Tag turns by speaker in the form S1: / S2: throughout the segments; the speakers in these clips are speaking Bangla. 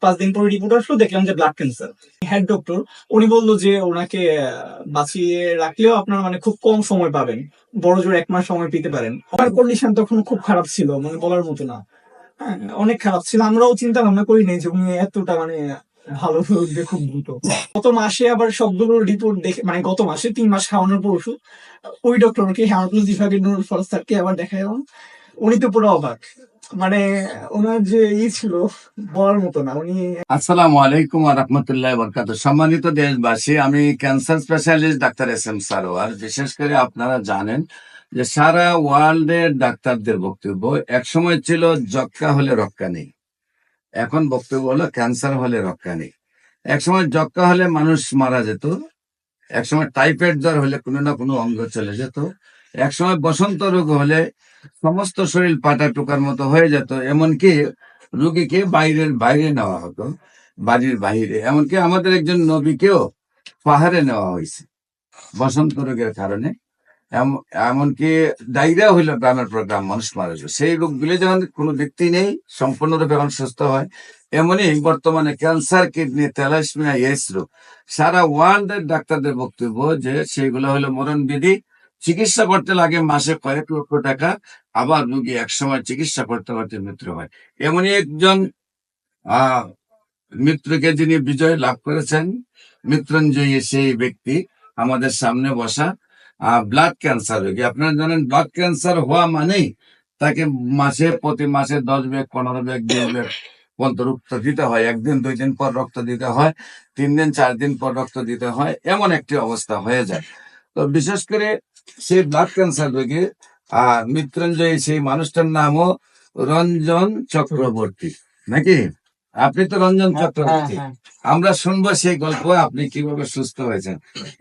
S1: 4-5 দিন পরে রিপোর্ট আসলো, দেখলাম যে ব্লাড ক্যান্সার। হেড ডক্টর উনি বললো যে ওনাকে বাঁচিয়ে রাখলেও আপনার মানে খুব কম সময় পাবেন, বড় জোর 1 মাস সময় পেতে পারেন। আমার কন্ডিশন তখন খুব খারাপ ছিল, মানে বলার মতো না। হ্যাঁ, অনেক খারাপ ছিল। আমরাও চিন্তা ভাবনা করি নাই যে উনি এতটা মানে ভালো হয়ে উঠবে খুব দ্রুত। গত মাসে আবার সবগুলো রিপোর্ট দেখে, মানে গত মাসে 3 মাস খাওয়ানোর পর ওষুধ, ওই ডক্টরকে হেমাটোলজি বিভাগের নুরুল ফরজ স্যারকে আবার দেখালাম। উনি তো পুরো অবাক, মানে ওনার যে ছিল বলার মতো না। উনি
S2: আসসালামু আলাইকুম ওয়া রাহমাতুল্লাহি ওয়া বারাকাতুহু। সম্মানিত দেশবাসী, আমি cancer specialist doctor SM. Sarwar. বিশেষ করে আপনারা জানেন যে সারা ওয়ার্ল্ডের ডাক্তারদের বক্তব্য একসময় ছিল যক্ষ্মা হলে রক্ষা নেই, এখন বক্তব্য হলো ক্যান্সার হলে রক্ষা নেই। একসময় যক্ষ্মা হলে মানুষ মারা যেত, একসময় টাইফয়েড জ্বর হলে কোনো না কোনো অঙ্গ চলে যেত, একসময় বসন্ত রোগ হলে সমস্ত শরীর পাটা টোকার মতো হয়ে যেত, এমনকি রোগীকে বাইরে নেওয়া হতো, বাড়ির বাইরে। এমনকি আমাদের একজন নবীকেও পাহাড়ে নেওয়া হয়েছে বসন্ত রোগের কারণে। এমনকি ডায়রিয়া হইলো গ্রামের পর গ্রাম মানুষ মারা যায়। সেই রোগগুলি যখন কোনো ব্যক্তি নেই, সম্পূর্ণরূপে এখন সুস্থ হয়। এমনই বর্তমানে ক্যান্সার, কিডনি, থ্যালাসেমিয়া, এইডস রোগ সারা ওয়ার্ল্ডের ডাক্তারদের বক্তব্য যে সেগুলো হলো মরণবিধি। চিকিৎসা করতে লাগে মাসে কয়েক লক্ষ টাকা, আবার রোগী একসময় চিকিৎসা করতে করতে মৃত্যু হয়। এমনই একজন আহ মৃত্যুকে যিনি বিজয় লাভ করেছেন, মৃত্যুঞ্জয়ী সেই ব্যক্তি আমাদের সামনে বসা, ব্লাড ক্যান্সার রোগী। আপনারা জানেন ব্লাড ক্যান্সার হওয়া মানেই তাকে প্রতি মাসে 10 ব্যাগ, 15 ব্যাগ, 20 ব্যাগ পর্যন্ত রক্ত দিতে হয়। 1 দিন 2 দিন পর রক্ত দিতে হয়, 3 দিন 4 দিন পর রক্ত দিতে হয়, এমন একটি অবস্থা হয়ে যায়। তো বিশেষ করে সেই ব্লাড ক্যান্সার রোগী মৃত্যুঞ্জয়ী সেই মানুষটার নামও রঞ্জন চক্রবর্তী, নাকি? আপনি তো রঞ্জন চক্রবর্তী। আমরা শুনবো সেই গল্প, আপনি কিভাবে সুস্থ হয়েছেন।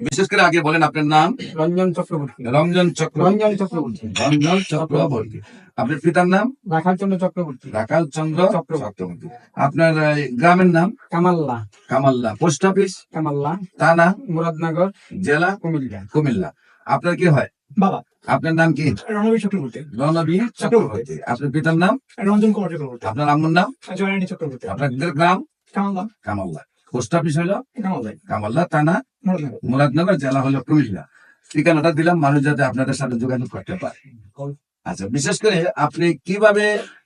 S2: বিশেষ করে আগে বলেন আপনার নাম।
S1: রঞ্জন চক্রবর্তী।
S2: রঞ্জন চক্রবর্তী।
S1: রঞ্জন চক্রবর্তী।
S2: রঞ্জন চক্রবর্তী। আপনার পিতার নাম?
S1: রাখাল চন্দ্র চক্রবর্তী।
S2: রাখাল চন্দ্র চক্রবর্তী। আপনার গ্রামের নাম?
S1: কামাল্লা।
S2: কামাল্লা। Post office?
S1: কামাল্লা।
S2: থানা?
S1: মুরাদনগর।
S2: জেলা?
S1: কুমিল্লা।
S2: কুমিল্লা। আপনার কি হয়?
S1: বাবা।
S2: আপনার নাম কি?
S1: রণবীর চক্রবর্তী।
S2: রণবীর চক্রবর্তী। আপনার পিতার নাম?
S1: রঞ্জন কুমার চক্রবর্তী।
S2: আপনার আম্মুর নাম?
S1: জয়রানী চক্রবর্তী।
S2: আপনার গ্রাম?
S1: কামাল্লা।
S2: কামাল্লা। পোস্ট অফিস হলো
S1: কামাল্লাই।
S2: কামাল্লা, থানা
S1: মুরাদনগর।
S2: মুরাদনগর, জেলা হলো কুমিল্লা। ঠিকানাটা দিলাম মানুষ যাতে আপনাদের সাথে যোগাযোগ করতে পারে। আচ্ছা, বিশেষ করে আপনি কিভাবে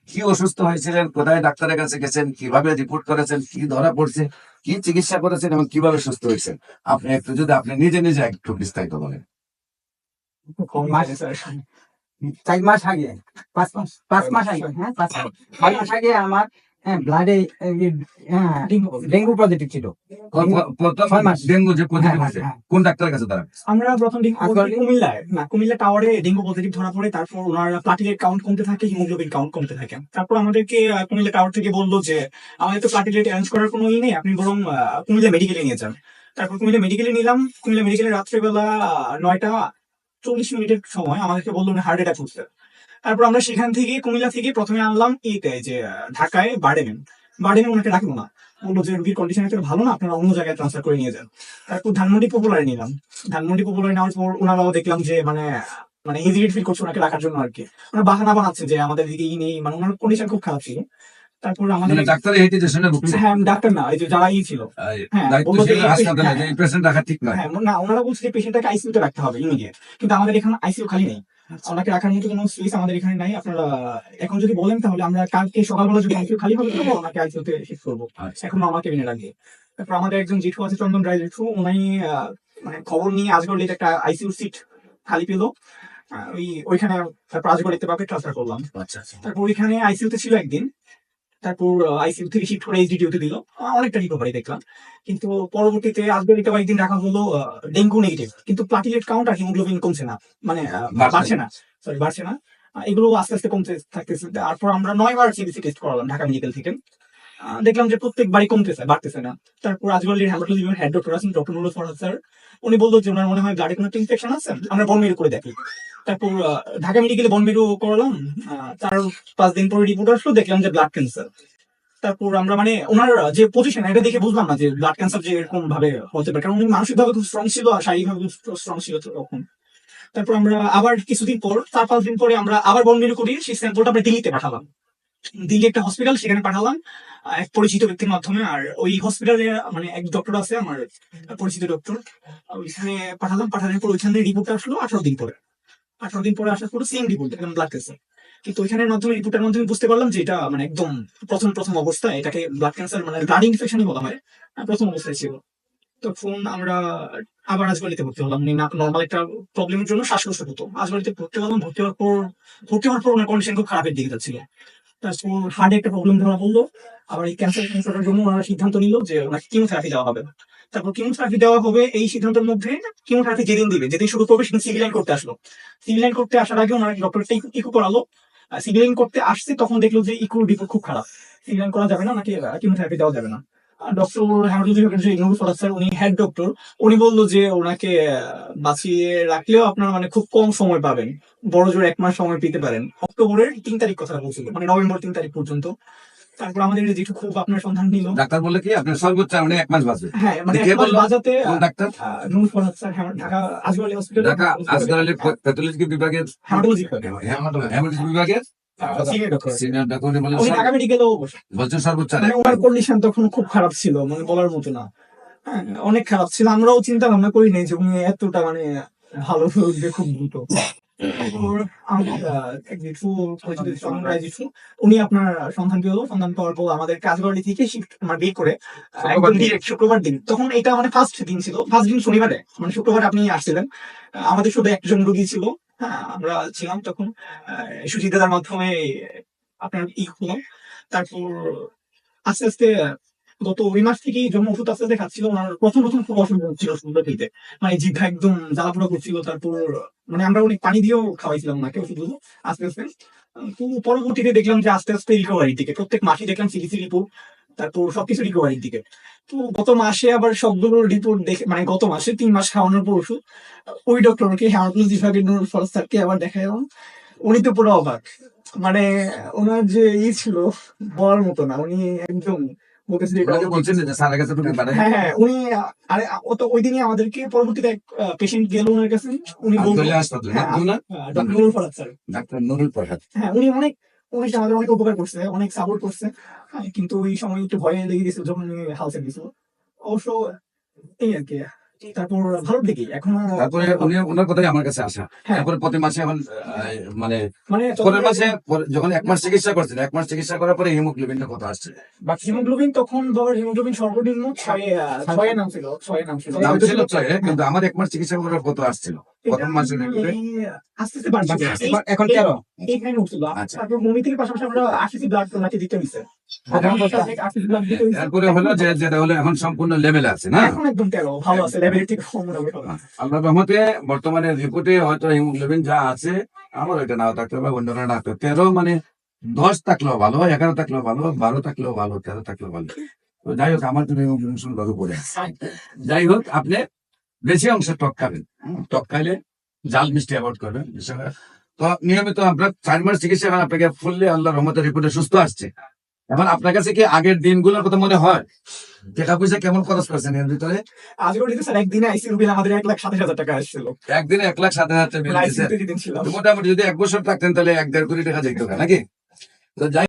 S2: কি অসুস্থ হয়েছিলেন, কোথায় ডাক্তারের কাছে গেছেন, কিভাবে রিপোর্ট করেছেন, কি ধরা পড়ছে, কি চিকিৎসা করেছেন এবং কিভাবে সুস্থ হয়েছেন, আপনি একটু যদি আপনি নিজে একটু বিস্তারিত বলেন।
S3: 4 মাস আগে, 5 মাস আগে, হ্যাঁ 5 মাস আগে আমার ব্লাডে ডেঙ্গু পজিটিভ ছিল।
S2: প্রথম
S3: 6 মাস।
S2: ডেঙ্গু যে পজিটিভ
S3: হ্যাঁ,
S2: হয়েছে,
S3: হ্যাঁ।
S2: কোন ডাক্তারের কাছে দাঁড়ান?
S1: আমরা প্রথম
S3: আসলে-
S1: কুমিল্লা টাওয়ারে ডেঙ্গু পজিটিভ ধরা পড়ে। তারপর ওনার প্লাটিলেট কাউন্ট কমতে থাকে, হিমোগ্লোবিন কাউন্ট কমতে থাকে। তারপর আমাদেরকে কুমিল্লা টাওয়ার থেকে বললো যে আমাদের তো প্লাটিলেট অ্যারেঞ্জ করার কোনো নেই, আপনি বরং কুমিল্লা মেডিকেলে নিয়ে যান। তারপর কুমিল্লা মেডিকেলে নিলাম। কুমিল্লা মেডিকেলে রাত্রেবেলা 9:40 সময় আমাদেরকে বললো হার্ট অ্যাটাক হচ্ছে। তারপর আমরা সেখান থেকে কুমিল্লা থেকে প্রথমে আনলাম যে ঢাকায় বার্ডেমে ওনাকে রাখবো না, বললো যে রোগীর কন্ডিশন এত ভালো না, আপনারা অন্য জায়গায় ট্রান্সফার করে নিয়ে যান। তারপর ধানমন্ডি পপুলারে নিলাম। ধানমন্ডি পপুলারে নেওয়ার পর ওনারাও দেখলাম যে মানে মানে হেজিটেট ফিল করছে ওনাকে রাখার জন্য আর কি। ওনার বাহানা বানাচ্ছে যে আমাদের দিকে নেই, মানে ওনার কন্ডিশন খুব খারাপ ছিল। তারপর আমাদের
S2: ডাক্তারের হেজিটেশনে ভুগছে।
S1: হ্যাঁ, ডাক্তার না, এই যে যারা ছিল, হ্যাঁ, বললো যে
S2: হাসপাতালে যে পেশেন্ট রাখা ঠিক নয়।
S1: হ্যাঁ না, ওনারা বলছে যে পেশেন্টটাকে আইসিইউতে রাখতে হবে ইমিডিয়েট, কিন্তু আমাদের এখানে আইসিইউ খালি নেই, ওনাকে রাখার মতো কোনো স্পেস আমাদের এখানে নাই। আপনারা এখন যদি বলেন তাহলে আমরা কালকে সকালবেলা যদি আইসিইউ খালি হবে তাহলে ওনাকে আইসিইউতে শিফট করবো। এখন আমার কেবিনে রাখবে। তারপর আমাদের একজন জেঠু আছে, চন্দন রায় জেঠু, উনি মানে খবর নিয়ে আজগর একটা আইসিইউ সিট খালি পেলো ওইখানে। তারপর আজগর লিখতে ট্রান্সফার করলাম। তারপর ওইখানে আইসিইউতে ছিল একদিন। তারপর আইসিইউ থেকে শিফট করে এইচডিডিউতে দিল, অনেকটা রিকভারি দেখলাম। কিন্তু পরবর্তীতে আজকে কয়েকদিন রাখা হলো ডেঙ্গু নেগেটিভ, কিন্তু প্লাটিলেট কাউন্ট আর হিমোগ্লোবিন কমছে না, মানে বাড়ছে না। এগুলো আস্তে আস্তে কমতে থাকতেছে। তারপর আমরা 9 বার সিবিসি টেস্ট করালাম ঢাকা মেডিকেল থেকে, দেখলাম যে প্রত্যেকবারই কমতেছে, বাড়তেছে না। তারপর আজগলের হেমাটোলজি হেড ডক্টর আছেন, ডক্টর নুরুল ফরহাদ স্যার, উনি বললো যে ওনার মনে হয় ব্লাডে কোনো ইনফেকশন আছে, আমরা বন মেরু করে দেখি। তারপর ঢাকা মেডিকেলে বন মেরু করালাম। 4-5 দিন পরে রিপোর্ট আসলো, দেখলাম যে ব্লাড ক্যান্সার। তারপর আমরা মানে ওনার যে পজিশন এটা দেখে বুঝলাম না যে ব্লাড ক্যান্সার যে এরকম ভাবে হতে পারে, কারণ উনি মানসিকভাবে খুব স্ট্রং ছিল আর শারীরিকভাবে খুব স্ট্রং ছিল তখন। তারপর আমরা আবার কিছুদিন পর 4-5 দিন পরে আমরা আবার বন মেরু করি, সেই স্যাম্পলটা আমরা দিল্লিতে পাঠালাম। দিল্লি একটা হসপিটাল, সেখানে পাঠালাম এক পরিচিত ব্যক্তির মাধ্যমে। আর ওই হসপিটালে মানে এক ডক্টর আছে আমার পরিচিত ডক্টর, ওইখানে পাঠালাম। পাঠানোর পর ওইখান থেকে রিপোর্ট আসলো 18 দিন পরে। 18 দিন পরে আসার পর সেম রিপোর্ট, একদম ব্লাড ক্যান্সার। কিন্তু ওইখানের মাধ্যমে, রিপোর্টের মাধ্যমে বুঝতে পারলাম যে এটা মানে একদম প্রথম প্রথম অবস্থা, এটাকে ব্লাড ক্যান্সার মানে ব্লাড ইনফেকশনই বলা হয়, প্রথম অবস্থায় ছিল। তখন আমরা আবার রাজবাড়িতে ভর্তি হলাম। উনি নর্মাল একটা প্রবলেমের জন্য শ্বাসকষ্ট হতো, রাজবাড়িতে ভর্তি হলাম। ভর্তি হওয়ার পর ওনার কন্ডিশন খুব খারাপের দিকে যাচ্ছিল। তারপর হার্টে একটা প্রবলেম ধরা পড়লো। আবার এই ক্যান্সারের জন্য ওনারা সিদ্ধান্ত নিল যে ওনাকে কিমোথেরাপি দেওয়া হবে। তারপর কিমোথেরাপি দেওয়া হবে, এই সিদ্ধান্তের মধ্যে কিমোথেরাপি যেদিন দিবে, যেদিন শুরু করবে, সেদিন সিভিল লাইন করতে আসলো। সিভিল লাইন করতে আসার আগে ওনার ডক্টরটা ইকো করালো। সিভিল লাইন করতে আসছে, তখন দেখলো যে ইকোর রিপোর্ট খুব খারাপ, সিভিল লাইন করা যাবে না, ওনাকে কিমোথেরাপি দেওয়া যাবে না। ডক্টর হেমাটোলজি যে নুরুল ফরাজ স্যার, উনি হেড ডক্টর, উনি বললো যে ওনাকে বাঁচিয়ে রাখলেও আপনার মানে খুব কম সময় পাবেন, বড় জোর 1 মাস সময় পেতে পারেন। অক্টোবরের 3 তারিখ কথা বলছিল, মানে নভেম্বর 3 তারিখ পর্যন্ত। তারপর আমাদের যেটু খুব আপনার সন্ধান নিল,
S2: ডাক্তার বললে কি আপনার সর্বোচ্চ মানে 1 মাস বাঁচবে?
S1: হ্যাঁ মানে
S2: কে
S1: 1 মাস
S2: বললো?
S1: বাজাতে
S2: কোন ডাক্তার?
S1: Nurul Faraz sir, Dhaka Azgar Ali hospital,
S2: Dhaka Asgar Ali pathology বিভাগের
S1: হেমাটোলজি
S2: হেমাটোলজি বিভাগের
S1: সিনিয়র ডক্টর।
S2: সিনিয়র ডাক্তার। উনি বললেন
S1: উনি ঢাকা মেডিকেলেও
S2: বলছেন সর্বোচ্চ
S1: মানে ওনার কন্ডিশন তখন খুব খারাপ ছিল, মানে বলার মতো না। হ্যাঁ, অনেক খারাপ ছিল। আমরাও চিন্তা ভাবনা করি নাই যে উনি এতটা মানে ভালো হয়ে খুব দ্রুত। তারপর আমার, এক জেঠু, পরিচিত চন্দন রায় জেঠু, উনি আপনার সন্ধান পেলো। সন্ধান পাওয়ার পর আমাদের কাজবাড়ি থেকে শিফট আমার বের করে একদম ডিরেক্ট শুক্রবার দিন, তখন এটা মানে ফার্স্ট দিন ছিল, ফার্স্ট দিন শনিবারে, মানে শুক্রবার আপনি আসছিলেন। আমাদের শুধু একজন রোগী ছিল, হ্যাঁ আমরা ছিলাম তখন। সুজিত দাদার মাধ্যমে আপনার হলাম। তারপর আস্তে আস্তে গত ওই মাস থেকেই যখন ওষুধ আস্তে আস্তে খাচ্ছিল, ওনার প্রথম প্রথম খুব অসুবিধা হচ্ছিল ওষুধটা খেতে, মানে জিভা একদম জ্বালাপোড়া করছিল। তারপর মানে আমরা অনেক পানি দিয়েও খাওয়াইছিলাম ওনাকে ওষুধগুলো আস্তে আস্তে। তো পরবর্তীতে দেখলাম যে আস্তে আস্তে রিকভারির দিকে, প্রত্যেক মাসে দেখলাম সিরিসি রিপোর্ট, তারপর সবকিছু রিকভারির দিকে। তো গত মাসে আবার সবগুলোর রিপোর্ট দেখে, মানে গত মাসে 3 মাস খাওয়ানোর পর ওষুধ, ওই ডক্টরকে হেমাটোলজি বিভাগের নুরুল ফরাজ স্যারকে আবার দেখালাম। উনি তো পুরো অবাক, মানে ওনার যে ছিল বলার মতো না। উনি একদম বলতেছে যে
S2: ওনাকে বলছেন যে স্যারের কাছে তুমি পাঠাই।
S1: হ্যাঁ হ্যাঁ, উনি আরে ও তো ওই দিনই আমাদেরকে, পরবর্তীতে এক পেশেন্ট গেল ওনার কাছে, উনি বলল,
S2: আব্দুল্লাহ হাসপাতাল
S1: হ্যাঁ
S2: না?
S1: Doctor Nurul Faraz sir,
S2: doctor Nurul Farhad.
S1: হ্যাঁ উনি অনেক আমাদের অনেক উপকার করছে, অনেক সাপোর্ট করছে। হ্যাঁ, কিন্তু ওই সময় একটু ভয়ে লেগে গেছিল যখন উনি হাল ছেড়ে দিয়েছিল। অবশ্য এই আর কি। তারপর ভালো দিকে এখন
S2: তারপরে উনি ওনার কথাই আমার কাছে আসা।
S1: হ্যাঁ
S2: তারপরে প্রতি মাসে এখন মানে
S1: মানে
S2: পরের মাসে যখন 1 মাস চিকিৎসা করছেন, 1 মাস চিকিৎসা করার পরে হিমোগ্লোবিনটা কত আসছে?
S1: বাট হিমোগ্লোবিন তখন বাবার হিমোগ্লোবিন সর্বনিম্ন 6 নাম ছিল, 6 নাম ছিল।
S2: দাম ছিল 6, কিন্তু আমার 1 মাস চিকিৎসা করার কত আসছিল প্রথম মাসে?
S1: আস্তে আস্তে বাড়ছে,
S3: এখন 13।
S1: এইখানে উঠছিল।
S2: আচ্ছা।
S1: তারপর মমি থেকে পাশাপাশি আমরা আরসিসি ব্লাড ওনাকে দিতে হইছে, আরসিসি ব্লাড দিতে হইছে।
S2: তারপরে হলো যে যেটা হলো এখন সম্পূর্ণ লেভেলে আছে না?
S1: এখন একদম 13 ভালো আছে, লেভেল ঠিক মোটামুটি ভালো।
S2: আল্লাহর রহমতে বর্তমানে রিপোর্টে হয়তো হিমোগ্লোবিন যা আছে, আমার ওইটা নাও থাকতে হবে, অন্যরা না থাকতে, 13 মানে 10 থাকলেও ভালো, 11 থাকলেও ভালো, 12 থাকলেও ভালো, 13 থাকলেও ভালো। তো যাই হোক, আমার জন্য হিমোগ্লোবিন ভালো পড়ে আছে। যাই হোক, আপনি বেশি অংশ টক খাবেন। টক খাইলে জাল মিষ্টি অ্যাভয়েড করবেন। তো নিয়মিত আমরা 4 মাস চিকিৎসা, এখন আপনাকে ফুললি আল্লাহর রহমতের রিপোর্টে সুস্থ আসছে। এখন আপনার কাছে কি আগের দিনগুলোর কথা মনে হয়? টাকা পয়সা কেমন খরচ করছেন এর ভিতরে?
S1: আজ করে দিতে স্যার, একদিনে আইসিইউ বিল আমাদের 1,27,000 টাকা আসছিল।
S2: একদিনে 1,07,000 টাকা বিল দিয়েছেন।
S1: আইসিইউ তে যেদিন ছিলাম।
S2: তো মোটামুটি যদি 1 বছর থাকতেন তাহলে 1.5 কোটি টাকা যেত নাকি? তো যাই